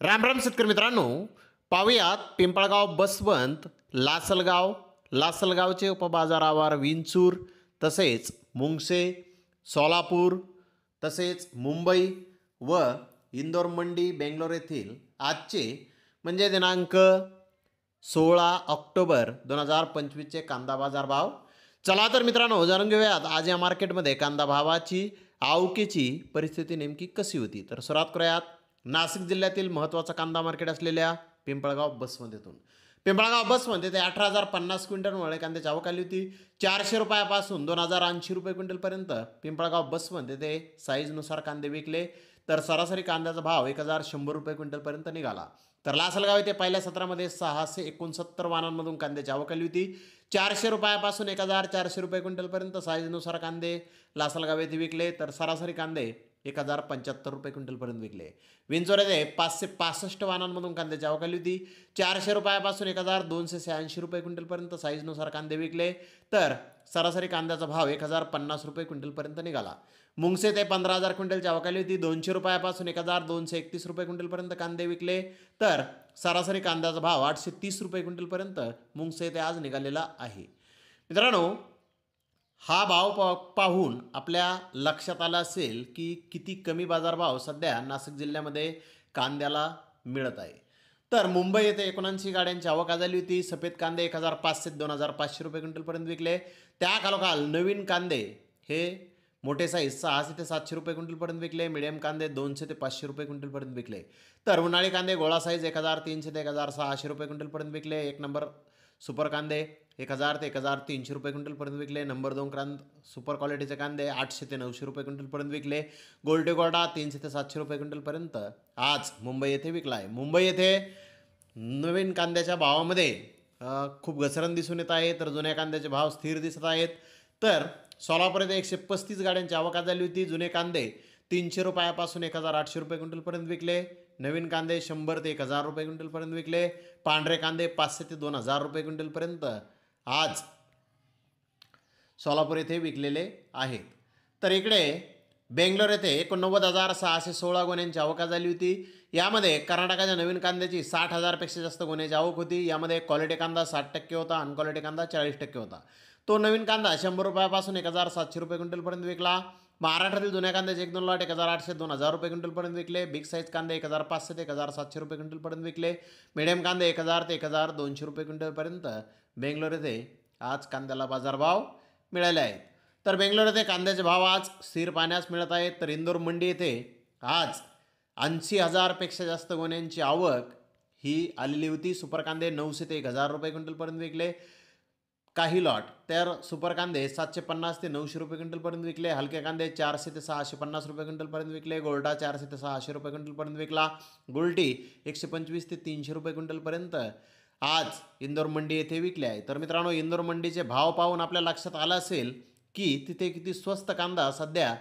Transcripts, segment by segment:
राम राम शेतकरी मित्रांनो, पाहुयात पिंपळगाव बसवंत, लासलगावचे उपबाजारावर विंचूर, तसेच मुंगसे, सोलापूर, तसेच मुंबई व इंदोर मंडी बेंगलोर येथील आजचे म्हणजे दिनांक 16 ऑक्टोबर 2025चे कांदा बाजार भाव. चला तर मित्रांनो, जाणून घेऊयात आज या मार्केटमध्ये कांदा भावाची आवकेची परिस्थिती नेमकी कशी होती. तर सुरुवात करूयात नाशिक जिल्ह्यातील महत्त्वाचा कांदा मार्केट असलेल्या पिंपळगाव बसवंत येथून. पिंपळगाव बसवंत येथे 18,050 क्विंटल कांद्याची आवक आली होती. 400 रुपयापासून 2,080 रुपये क्विंटलपर्यंत पिंपळगाव बसवंत येथे साईजनुसार कांदे विकले. तर सरासरी कांद्याचा भाव 1,100 रुपये क्विंटलपर्यंत निघाला. तर लासलगाव येथे पहिल्या सत्रामध्ये 669 वाहनांमधून कांद्याची आवक आली होती. 400 रुपयापासून 1,400 रुपये क्विंटलपर्यंत साईजनुसार कांदे लासलगाव येथे विकले. तर सरासरी कांदे 1,075 रुपये क्विंटलपर्यंत विकले. विंचोर येथे 565 वाहनांमधून कांद्याची आवक आली होती. 400 रुपयापासून 1,286 रुपये क्विंटलपर्यंत साईजनुसार कांदे विकले. तर सरासरी कांद्याचा भाव 1,050 रुपये क्विंटलपर्यंत निघाला. मुंगसे ते 15,000 क्विंटलची आवक आली होती. 200 रुपयापासून 1,231 रुपये क्विंटलपर्यंत कांदे विकले. तर सरासरी कांद्याचा भाव 830 रुपये क्विंटलपर्यंत मुंगसे ते आज निघालेला आहे. मित्रांनो, हा भाव पाहून आपल्या लक्षात आलं असेल की किती कमी बाजारभाव सध्या नाशिक जिल्ह्यामध्ये कांद्याला मिळत आहे. तर मुंबई येथे 79 गाड्यांची आवक झाली होती. सफेद कांदे 1,500 ते 2,500 रुपये क्विंटलपर्यंत विकले. त्याखालोखाल नवीन कांदे हे मोठे साईज 600 ते 700 रुपये क्विंटलपर्यंत विकले. मिडियम कांदे 200 ते 500 रुपये क्विंटलपर्यंत विकले. तर उन्हाळी कांदे गोळा साईज 1,300 ते 1,600 रुपये क्विंटलपर्यंत विकले. एक नंबर सुपर कांदे 1,000 ते 1,300 रुपये क्विंटलपर्यंत विकले. नंबर 2 सुपर क्वालिटीचे कांदे 800 ते 900 रुपये क्विंटलपर्यंत विकले. गोल्डे गोल्डा 300 ते 700 रुपये क्विंटलपर्यंत आज मुंबई येथे विकला आहे. मुंबई येथे नवीन कांद्याच्या भावामध्ये खूप घसरण दिसून येत आहे. तर जुन्या कांद्याचे भाव स्थिर दिसत आहेत. तर सोलापूर येथे 135 गाड्यांची आवक झाली होती. जुने कांदे 300 रुपयापासून 1,800 रुपये क्विंटलपर्यंत विकले. नवीन कांदे 100 ते 1,000 रुपये क्विंटलपर्यंत विकले. पांढरे कांदे 500 ते 2,000 रुपये क्विंटलपर्यंत आज सोलापूर येथे विकलेले आहेत. तर इकडे बेंगलोर येथे 89,616 गोण्यांची आवक झाली होती. यामध्ये कर्नाटकाच्या नवीन कांद्याची 60,000पेक्षा जास्त गोण्याची आवक होती. यामध्ये क्वालिटी कांदा 60% होता, अनक्वालिटी कांदा 40% होता. तो नवीन कांदा 100 रुपयापासून 1,700 रुपये क्विंटलपर्यंत विकला. महाराष्ट्रातील जुन्या कांद्याचे 1-2 लॉट 1,800 ते 2,000 रुपये क्विंटलपर्यंत विकले. बिग साईज कांदे 1,500 ते 1,700 रुपये क्विंटलपर्यंत विकले. मिडियम कांदे 1,000 ते 1,200 रुपये क्विंटलपर्यंत बेंगलोर येथे आज कांद्याला बाजारभाव मिळाले आहेत. तर बेंगलोर येथे कांद्याचे भाव आज स्थिर पाहण्यास मिळत आहेत. तर इंदोर मंडी येथे आज 80,000पेक्षा जास्त गोण्यांची आवक ही आलेली होती. सुपर कांदे 900 ते 1,000 रुपये क्विंटलपर्यंत विकले. काही लॉट तर सुपर कांदे 750 ते 900 रुपये क्विंटलपर्यंत विकले. हलके कांदे 400 ते 650 रुपये क्विंटलपर्यंत विकले. गोल्डा 400 ते 600 रुपये क्विंटलपर्यंत विकला. गोल्टी 125 ते 300 रुपये क्विंटलपर्यंत आज इंदोर मंडी येथे विकले आहे. तर मित्रांनो, इंदोर मंडीचे भाव पाहून आपल्या लक्षात आलं असेल की तिथे किती स्वस्त कांदा सध्या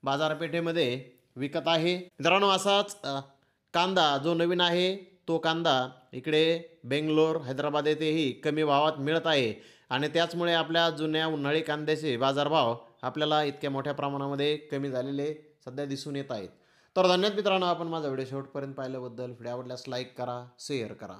बाजारपेठेमध्ये विकत आहे. मित्रांनो, असाच कांदा जो नवीन आहे तो कांदा इकडे बेंगलोर, हैदराबाद येथेही कमी भावात मिळत आहे. आणि त्याचमुळे आपल्या जुन्या उन्हाळी कांद्याचे बाजारभाव आपल्याला इतक्या मोठ्या प्रमाणामध्ये कमी झालेले सध्या दिसून येत आहेत. तर धन्यवाद मित्रांनो, आपण माझा व्हिडिओ शेवटपर्यंत पाहिल्याबद्दल. व्हिडिओ आवडल्यास लाईक करा, शेअर करा.